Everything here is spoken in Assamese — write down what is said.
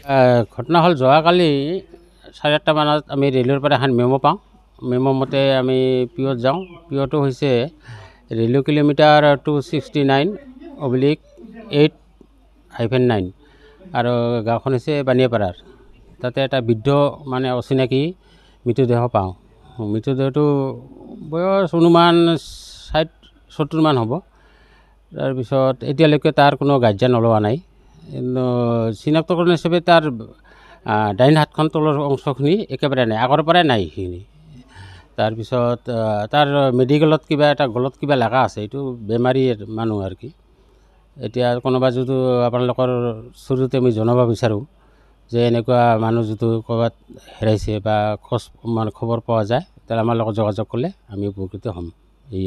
ঘটনা হ'ল যোৱাকালি 8:30 মানত আমি ৰেলৰ পৰা এখন মেমো পাওঁ। মেমো মতে আমি পিঅ'ত যাওঁ। পিঅ'টো হৈছে ৰেলৱে কিলোমিটাৰ 269/8-9 আৰু গাঁওখন হৈছে বানিয়াপাৰাৰ। তাতে এটা বৃদ্ধ মানে অচিনাকি মৃতদেহ পাওঁ। মৃতদেহটো বয়স অনুমান 60-70 মান হ'ব। তাৰপিছত এতিয়ালৈকে তাৰ কোনো গাৰ্জিয়ান ওলোৱা নাই। চিনাক্তকৰণ হিচাপে তাৰ ডাইন হাতখন তলৰ অংশখিনি একেবাৰে নাই, আগৰ পৰাই নাই সেইখিনি। তাৰপিছত তাৰ মেডিকেলত কিবা এটা গলত কিবা লগা আছে, এইটো বেমাৰী মানুহ আৰু কি। এতিয়া কোনোবা যদি আপোনালোকৰ থ্ৰুতে আমি জনাব বিচাৰোঁ যে এনেকুৱা মানুহ যদি ক'ৰবাত হেৰাইছে বা খবৰ পোৱা যায়, তেতিয়া আমাৰ লগত যোগাযোগ কৰিলে আমি উপকৃত হ'ম। এই